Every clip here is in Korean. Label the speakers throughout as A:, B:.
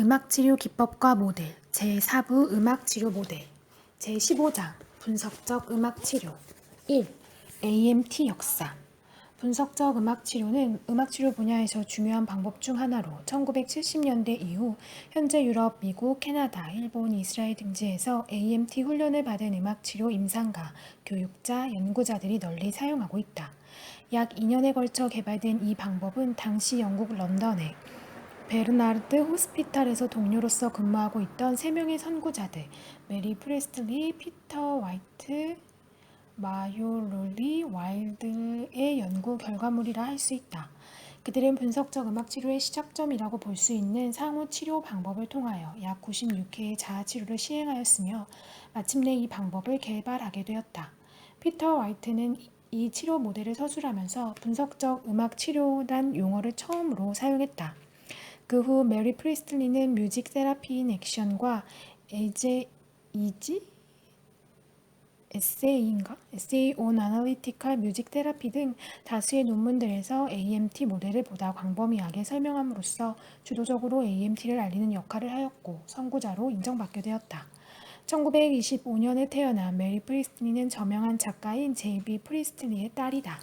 A: 음악치료 기법과 모델 제4부 음악치료 모델 제15장 분석적 음악치료 1. AMT 역사 분석적 음악치료는 음악치료 분야에서 중요한 방법 중 하나로 1970년대 이후 현재 유럽, 미국, 캐나다, 일본, 이스라엘 등지에서 AMT 훈련을 받은 음악치료 임상가, 교육자, 연구자들이 널리 사용하고 있다. 약 2년에 걸쳐 개발된 이 방법은 당시 영국 런던의 베르나르드 호스피탈에서 동료로서 근무하고 있던 3명의 선구자들 메리 프레슬리, 피터 화이트, 마요 롤리 와일드의 연구 결과물이라 할 수 있다. 그들은 분석적 음악 치료의 시작점이라고 볼 수 있는 상호 치료 방법을 통하여 약 96회의 자아 치료를 시행하였으며 마침내 이 방법을 개발하게 되었다. 피터 화이트는 이 치료 모델을 서술하면서 분석적 음악 치료란 용어를 처음으로 사용했다. 그 후 메리 프리스틀리는 뮤직 세라피 인 액션과 에세이 on Analytical Music Therapy 등 다수의 논문들에서 AMT 모델을 보다 광범위하게 설명함으로써 주도적으로 AMT를 알리는 역할을 하였고 선구자로 인정받게 되었다. 1925년에 태어난 메리 프리스틀리는 저명한 작가인 제이비 프리스틀리의 딸이다.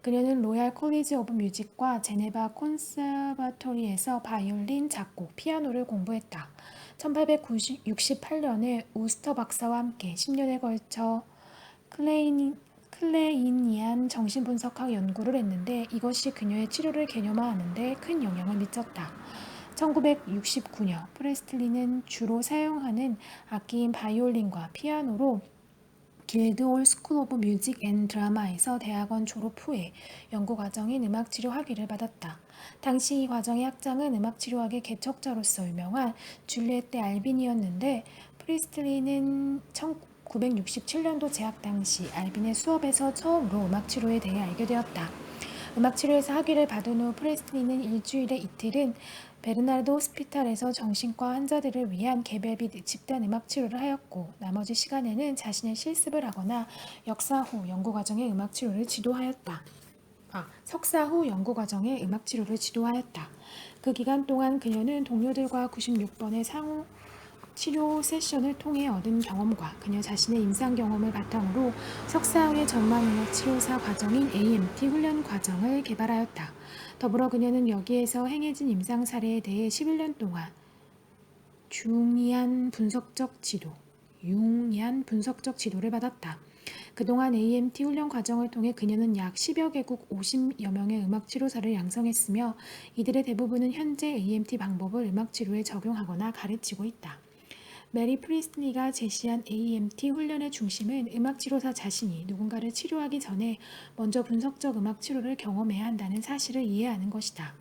A: 그녀는 로얄 콜리지 오브 뮤직과 제네바 콘서바토리에서 바이올린, 작곡, 피아노를 공부했다. 1868년에 우스터 박사와 함께 10년에 걸쳐 클레이니안 정신분석학 연구를 했는데 이것이 그녀의 치료를 개념화하는 데 큰 영향을 미쳤다. 1969년 프레스틀리는 주로 사용하는 악기인 바이올린과 피아노로 길드홀 스쿨 오브 뮤직 앤 드라마에서 대학원 졸업 후에 연구과정인 음악치료 학위를 받았다. 당시 이 과정의 학장은 음악치료학의 개척자로서 유명한 줄리에테 알빈이었는데 프리스틀리는 1967년도 재학 당시 알빈의 수업에서 처음으로 음악치료에 대해 알게 되었다. 음악치료에서 학위를 받은 후 프레스틀리는 일주일에 이틀은 베르나르드 호스피탈에서 정신과 환자들을 위한 개별 및 집단 음악치료를 하였고 나머지 시간에는 자신의 실습을 하거나 석사 후 연구과정의 음악치료를 지도하였다. 그 기간 동안 그녀는 동료들과 96번의 상호 치료 세션을 통해 얻은 경험과 그녀 자신의 임상 경험을 바탕으로 석사 후의 전문음악 치료사 과정인 AMT 훈련 과정을 개발하였다. 더불어 그녀는 여기에서 행해진 임상 사례에 대해 11년 동안 융이한 분석적 지도를 받았다. 그동안 AMT 훈련 과정을 통해 그녀는 약 10여 개국 50여 명의 음악치료사를 양성했으며 이들의 대부분은 현재 AMT 방법을 음악치료에 적용하거나 가르치고 있다. 메리 프리스틀리가 제시한 AMT 훈련의 중심은 음악치료사 자신이 누군가를 치료하기 전에 먼저 분석적 음악치료를 경험해야 한다는 사실을 이해하는 것이다.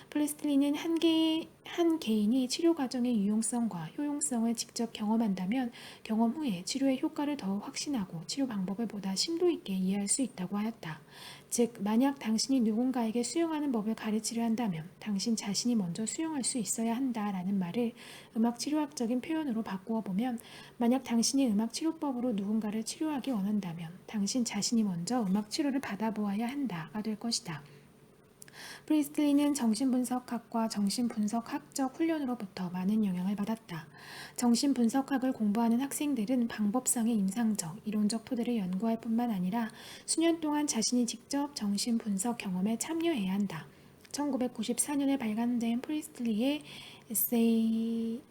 A: 프리스틀리는 한 개인이 치료 과정의 유용성과 효용성을 직접 경험한다면 경험 후에 치료의 효과를 더욱 확신하고 치료 방법을 보다 심도 있게 이해할 수 있다고 하였다. 즉, 만약 당신이 누군가에게 수용하는 법을 가르치려 한다면 당신 자신이 먼저 수용할 수 있어야 한다라는 말을 음악치료학적인 표현으로 바꾸어 보면 만약 당신이 음악치료법으로 누군가를 치료하기 원한다면 당신 자신이 먼저 음악치료를 받아보아야 한다가 될 것이다. 프리스틀리는 정신분석학과 정신분석학적 훈련으로부터 많은 영향을 받았다. 정신분석학을 공부하는 학생들은 방법상의 임상적, 이론적 토대를 연구할 뿐만 아니라 수년 동안 자신이 직접 정신분석 경험에 참여해야 한다. 1994년에 발간된 프리스틀리의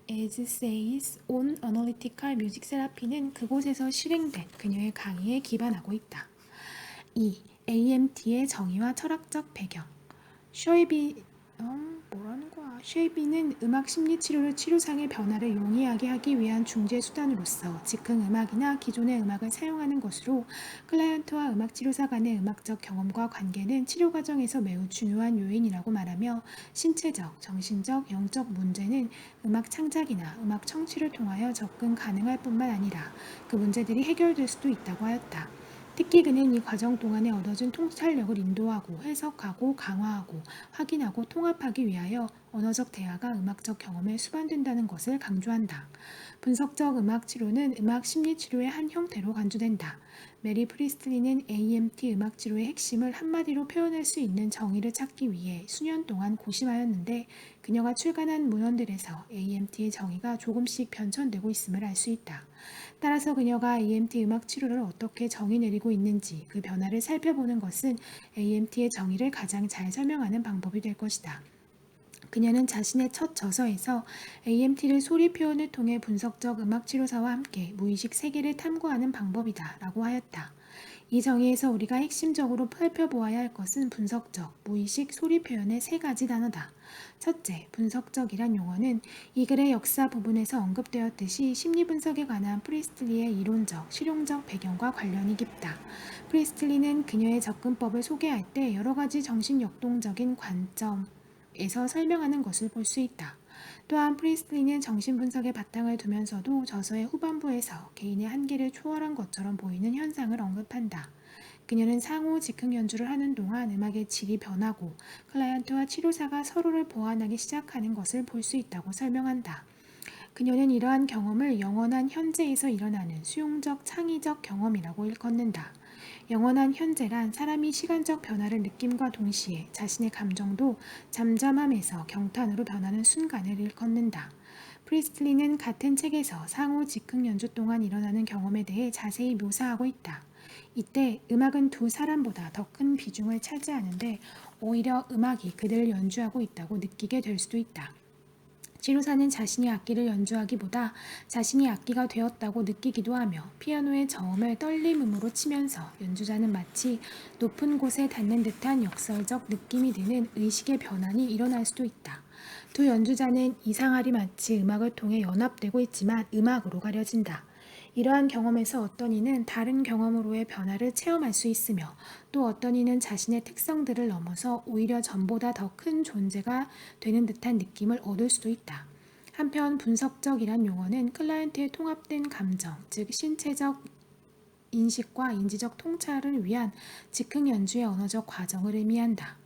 A: Essays on Analytical Music Therapy는 그곳에서 실행된 그녀의 강의에 기반하고 있다. 2. AMT의 정의와 철학적 배경 쉐이비는 음악 심리치료를 치료상의 변화를 용이하게 하기 위한 중재 수단으로서 즉흥 음악이나 기존의 음악을 사용하는 것으로 클라이언트와 음악치료사 간의 음악적 경험과 관계는 치료 과정에서 매우 중요한 요인이라고 말하며 신체적, 정신적, 영적 문제는 음악 창작이나 음악 청취를 통하여 접근 가능할 뿐만 아니라 그 문제들이 해결될 수도 있다고 하였다. 특히 그는 이 과정 동안에 얻어진 통찰력을 인도하고 해석하고 강화하고 확인하고 통합하기 위하여 언어적 대화가 음악적 경험에 수반된다는 것을 강조한다. 분석적 음악 치료는 음악 심리 치료의 한 형태로 간주된다. 메리 프리스틀리는 AMT 음악 치료의 핵심을 한마디로 표현할 수 있는 정의를 찾기 위해 수년 동안 고심하였는데 그녀가 출간한 문헌들에서 AMT의 정의가 조금씩 변천되고 있음을 알 수 있다. 따라서 그녀가 AMT 음악 치료를 어떻게 정의 내리고 있는지 그 변화를 살펴보는 것은 AMT의 정의를 가장 잘 설명하는 방법이 될 것이다. 그녀는 자신의 첫 저서에서 AMT를 소리 표현을 통해 분석적 음악 치료사와 함께 무의식 세계를 탐구하는 방법이다 라고 하였다. 이 정의에서 우리가 핵심적으로 살펴보아야 할 것은 분석적, 무의식, 소리 표현의 세 가지 단어다. 첫째, 분석적이란 용어는 이 글의 역사 부분에서 언급되었듯이 심리 분석에 관한 프리스틀리의 이론적, 실용적 배경과 관련이 깊다. 프리스틀리는 그녀의 접근법을 소개할 때 여러 가지 정신역동적인 관점에서 설명하는 것을 볼 수 있다. 또한 프리스틀리는 정신분석의 바탕을 두면서도 저서의 후반부에서 개인의 한계를 초월한 것처럼 보이는 현상을 언급한다. 그녀는 상호 즉흥 연주를 하는 동안 음악의 질이 변하고 클라이언트와 치료사가 서로를 보완하기 시작하는 것을 볼 수 있다고 설명한다. 그녀는 이러한 경험을 영원한 현재에서 일어나는 수용적 창의적 경험이라고 일컫는다. 영원한 현재란 사람이 시간적 변화를 느낌과 동시에 자신의 감정도 잠잠함에서 경탄으로 변하는 순간을 일컫는다. 프리스틀리는 같은 책에서 상호 즉흥 연주 동안 일어나는 경험에 대해 자세히 묘사하고 있다. 이때 음악은 두 사람보다 더 큰 비중을 차지하는데 오히려 음악이 그들을 연주하고 있다고 느끼게 될 수도 있다. 치료사는 자신이 악기를 연주하기보다 자신이 악기가 되었다고 느끼기도 하며 피아노의 저음을 떨림음으로 치면서 연주자는 마치 높은 곳에 닿는 듯한 역설적 느낌이 드는 의식의 변환이 일어날 수도 있다. 두 연주자는 이상하리 마치 음악을 통해 연합되고 있지만 음악으로 가려진다. 이러한 경험에서 어떤 이는 다른 경험으로의 변화를 체험할 수 있으며 또 어떤 이는 자신의 특성들을 넘어서 오히려 전보다 더 큰 존재가 되는 듯한 느낌을 얻을 수도 있다. 한편 분석적이란 용어는 클라이언트의 통합된 감정, 즉 신체적 인식과 인지적 통찰을 위한 즉흥 연주의 언어적 과정을 의미한다.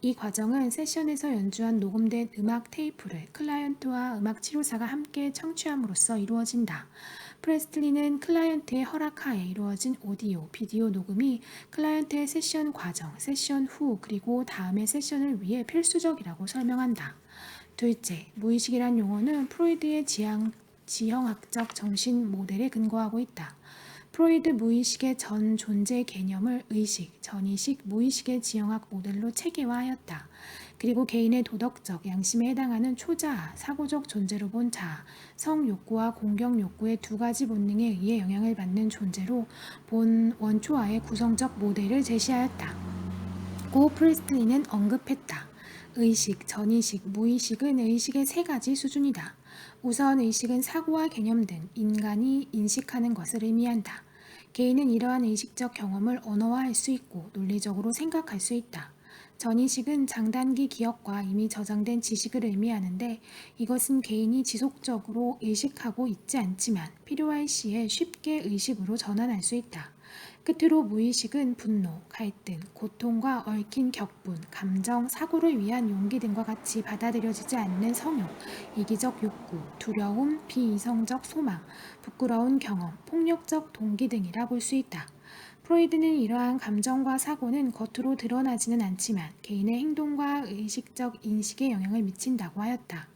A: 이 과정은 세션에서 연주한 녹음된 음악 테이프를 클라이언트와 음악 치료사가 함께 청취함으로써 이루어진다. 프레스틀리는 클라이언트의 허락하에 이루어진 오디오, 비디오 녹음이 클라이언트의 세션 과정, 세션 후, 그리고 다음의 세션을 위해 필수적이라고 설명한다. 둘째, 무의식이란 용어는 프로이드의 지형학적 정신 모델에 근거하고 있다. 프로이드 무의식의 전 존재 개념을 의식, 전의식, 무의식의 지형학 모델로 체계화하였다. 그리고 개인의 도덕적, 양심에 해당하는 초자아, 사고적 존재로 본 자아, 성 욕구와 공경 욕구의 두 가지 본능에 의해 영향을 받는 존재로 본 원초아의 구성적 모델을 제시하였다. 고 프리스틀리는 언급했다. 의식, 전의식, 무의식은 의식의 세 가지 수준이다. 우선 의식은 사고와 개념 등 인간이 인식하는 것을 의미한다. 개인은 이러한 의식적 경험을 언어화할 수 있고 논리적으로 생각할 수 있다. 전의식은 장단기 기억과 이미 저장된 지식을 의미하는데 이것은 개인이 지속적으로 의식하고 있지 않지만 필요할 시에 쉽게 의식으로 전환할 수 있다. 끝으로 무의식은 분노, 갈등, 고통과 얽힌 격분, 감정, 사고를 위한 용기 등과 같이 받아들여지지 않는 성욕, 이기적 욕구, 두려움, 비이성적 소망, 부끄러운 경험, 폭력적 동기 등이라 볼 수 있다. 프로이드는 이러한 감정과 사고는 겉으로 드러나지는 않지만 개인의 행동과 의식적 인식에 영향을 미친다고 하였다.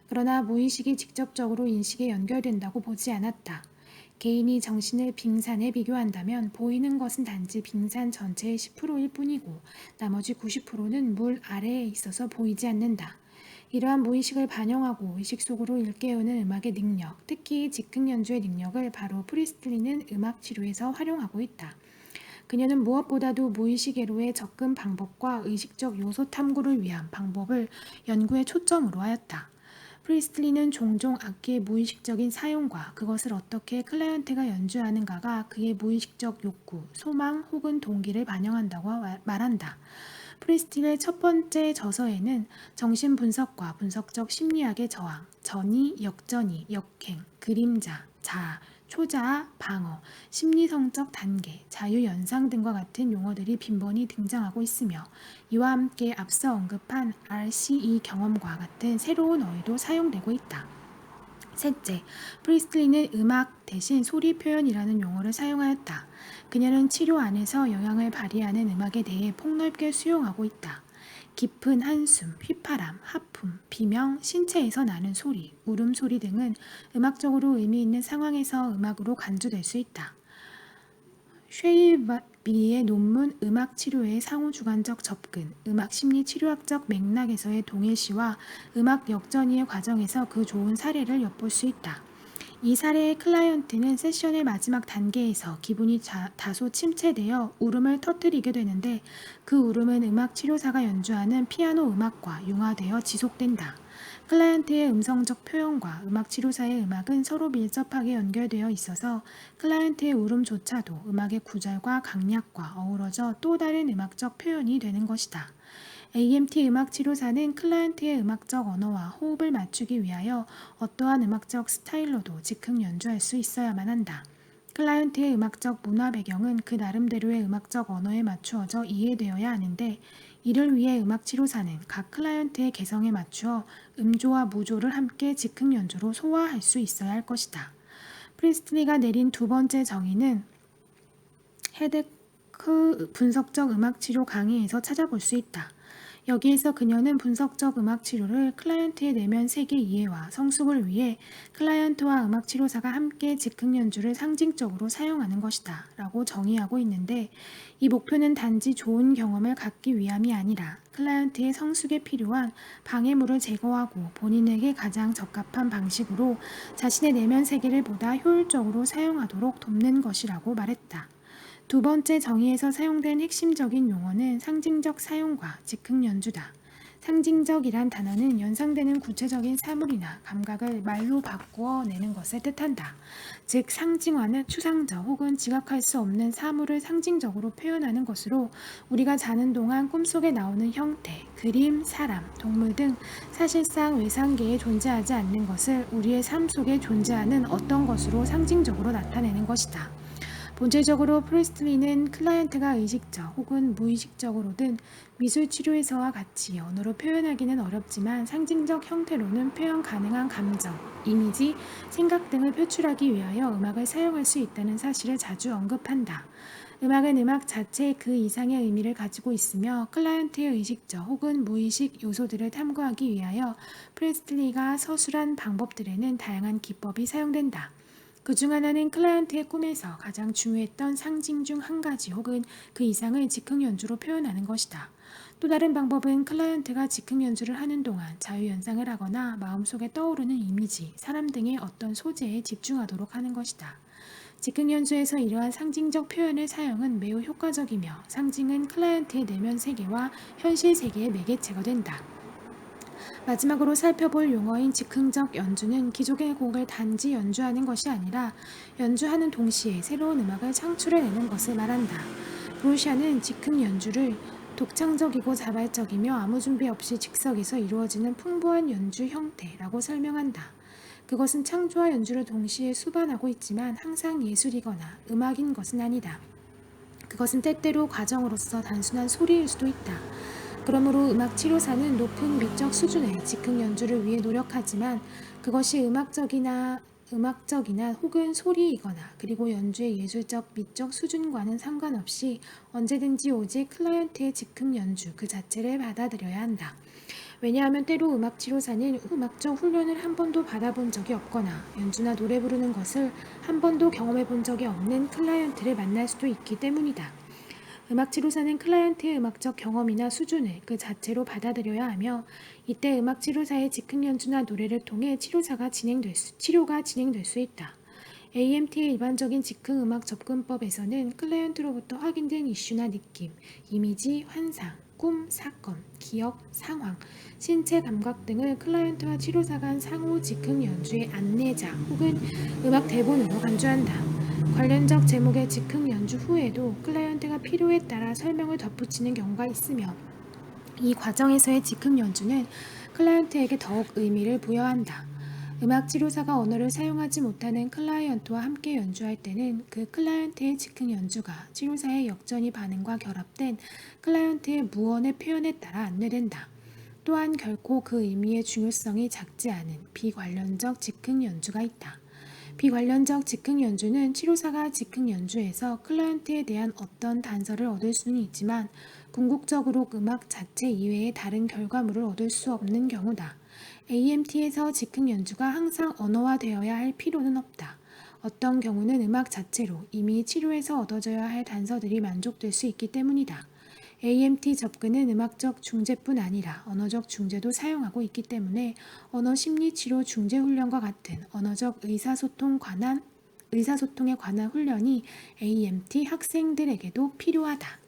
A: 그러나 무의식이 직접적으로 인식에 연결된다고 보지 않았다. 개인이 정신을 빙산에 비교한다면 보이는 것은 단지 빙산 전체의 10%일 뿐이고 나머지 90%는 물 아래에 있어서 보이지 않는다. 이러한 무의식을 반영하고 의식 속으로 일깨우는 음악의 능력, 특히 즉흥 연주의 능력을 바로 프리스틀리는 음악 치료에서 활용하고 있다. 그녀는 무엇보다도 무의식애로의 접근 방법과 의식적 요소 탐구를 위한 방법을 연구에 초점으로 하였다. 프리스틀리는 종종 악기의 무의식적인 사용과 그것을 어떻게 클라이언트가 연주하는가가 그의 무의식적 욕구, 소망 혹은 동기를 반영한다고 말한다. 프리스틀리의 첫 번째 저서에는 정신분석과 분석적 심리학의 저항, 전이, 역전이, 역행, 그림자, 자아, 초자아, 방어, 심리성적 단계, 자유연상 등과 같은 용어들이 빈번히 등장하고 있으며 이와 함께 앞서 언급한 RCE 경험과 같은 새로운 어휘도 사용되고 있다. 셋째, 프리스틀리는 음악 대신 소리 표현이라는 용어를 사용하였다. 그녀는 치료 안에서 영향을 발휘하는 음악에 대해 폭넓게 수용하고 있다. 깊은 한숨, 휘파람, 하품, 비명, 신체에서 나는 소리, 울음소리 등은 음악적으로 의미 있는 상황에서 음악으로 간주될 수 있다. 쉐이비의 논문 음악 치료의 상호주관적 접근, 음악 심리 치료학적 맥락에서의 동일시와 음악 역전이의 과정에서 그 좋은 사례를 엿볼 수 있다. 이 사례의 클라이언트는 세션의 마지막 단계에서 기분이 다소 침체되어 울음을 터뜨리게 되는데 그 울음은 음악 치료사가 연주하는 피아노 음악과 융화되어 지속된다. 클라이언트의 음성적 표현과 음악 치료사의 음악은 서로 밀접하게 연결되어 있어서 클라이언트의 울음조차도 음악의 구절과 강약과 어우러져 또 다른 음악적 표현이 되는 것이다. AMT 음악 치료사는 클라이언트의 음악적 언어와 호흡을 맞추기 위하여 어떠한 음악적 스타일로도 즉흥 연주할 수 있어야만 한다. 클라이언트의 음악적 문화 배경은 그 나름대로의 음악적 언어에 맞추어져 이해되어야 하는데 이를 위해 음악 치료사는 각 클라이언트의 개성에 맞추어 음조와 무조를 함께 즉흥 연주로 소화할 수 있어야 할 것이다. 프리스틀리가 내린 두 번째 정의는 헤데크 분석적 음악 치료 강의에서 찾아볼 수 있다. 여기에서 그녀는 분석적 음악 치료를 클라이언트의 내면 세계 이해와 성숙을 위해 클라이언트와 음악 치료사가 함께 즉흥 연주를 상징적으로 사용하는 것이다 라고 정의하고 있는데 이 목표는 단지 좋은 경험을 갖기 위함이 아니라 클라이언트의 성숙에 필요한 방해물을 제거하고 본인에게 가장 적합한 방식으로 자신의 내면 세계를 보다 효율적으로 사용하도록 돕는 것이라고 말했다. 두 번째 정의에서 사용된 핵심적인 용어는 상징적 사용과 즉흥 연주다. 상징적이란 단어는 연상되는 구체적인 사물이나 감각을 말로 바꾸어 내는 것을 뜻한다. 즉 상징화는 추상적 혹은 지각할 수 없는 사물을 상징적으로 표현하는 것으로 우리가 자는 동안 꿈속에 나오는 형태, 그림, 사람, 동물 등 사실상 외상계에 존재하지 않는 것을 우리의 삶 속에 존재하는 어떤 것으로 상징적으로 나타내는 것이다. 본질적으로 프리스틀리는 클라이언트가 의식적 혹은 무의식적으로든 미술 치료에서와 같이 언어로 표현하기는 어렵지만 상징적 형태로는 표현 가능한 감정, 이미지, 생각 등을 표출하기 위하여 음악을 사용할 수 있다는 사실을 자주 언급한다. 음악은 음악 자체의 그 이상의 의미를 가지고 있으며 클라이언트의 의식적 혹은 무의식 요소들을 탐구하기 위하여 프리스틀리가 서술한 방법들에는 다양한 기법이 사용된다. 그중 하나는 클라이언트의 꿈에서 가장 중요했던 상징 중 한 가지 혹은 그 이상을 즉흥 연주로 표현하는 것이다. 또 다른 방법은 클라이언트가 즉흥 연주를 하는 동안 자유연상을 하거나 마음속에 떠오르는 이미지, 사람 등의 어떤 소재에 집중하도록 하는 것이다. 즉흥 연주에서 이러한 상징적 표현의 사용은 매우 효과적이며 상징은 클라이언트의 내면 세계와 현실 세계의 매개체가 된다. 마지막으로 살펴볼 용어인 즉흥적 연주는 기존의 곡을 단지 연주하는 것이 아니라 연주하는 동시에 새로운 음악을 창출해내는 것을 말한다. 브루샤는 즉흥 연주를 독창적이고 자발적이며 아무 준비 없이 즉석에서 이루어지는 풍부한 연주 형태라고 설명한다. 그것은 창조와 연주를 동시에 수반하고 있지만 항상 예술이거나 음악인 것은 아니다. 그것은 때때로 과정으로서 단순한 소리일 수도 있다. 그러므로 음악 치료사는 높은 미적 수준의 즉흥 연주를 위해 노력하지만 그것이 음악적이나 혹은 소리이거나 그리고 연주의 예술적 미적 수준과는 상관없이 언제든지 오직 클라이언트의 즉흥 연주 그 자체를 받아들여야 한다. 왜냐하면 때로 음악 치료사는 음악적 훈련을 한 번도 받아본 적이 없거나 연주나 노래 부르는 것을 한 번도 경험해 본 적이 없는 클라이언트를 만날 수도 있기 때문이다. 음악 치료사는 클라이언트의 음악적 경험이나 수준을 그 자체로 받아들여야 하며 이때 음악 치료사의 즉흥 연주나 노래를 통해 치료가 진행될 수 있다. AMT의 일반적인 즉흥 음악 접근법에서는 클라이언트로부터 확인된 이슈나 느낌, 이미지, 환상, 꿈, 사건, 기억, 상황, 신체 감각 등을 클라이언트와 치료사가 한 상호 즉흥 연주의 안내자 혹은 음악 대본으로 간주한다. 관련적 제목의 즉흥 연주 후에도 클라이언트가 필요에 따라 설명을 덧붙이는 경우가 있으며 이 과정에서의 즉흥 연주는 클라이언트에게 더욱 의미를 부여한다. 음악 치료사가 언어를 사용하지 못하는 클라이언트와 함께 연주할 때는 그 클라이언트의 즉흥 연주가 치료사의 역전이 반응과 결합된 클라이언트의 무언의 표현에 따라 안내된다. 또한 결코 그 의미의 중요성이 작지 않은 비관련적 즉흥 연주가 있다. 비관련적 즉흥 연주는 치료사가 즉흥 연주에서 클라이언트에 대한 어떤 단서를 얻을 수는 있지만 궁극적으로 음악 자체 이외의 다른 결과물을 얻을 수 없는 경우다. AMT에서 즉흥 연주가 항상 언어화되어야 할 필요는 없다. 어떤 경우는 음악 자체로 이미 치료에서 얻어져야 할 단서들이 만족될 수 있기 때문이다. AMT 접근은 음악적 중재뿐 아니라 언어적 중재도 사용하고 있기 때문에 언어심리치료 중재훈련과 같은 언어적 의사소통에 관한 훈련이 AMT 학생들에게도 필요하다.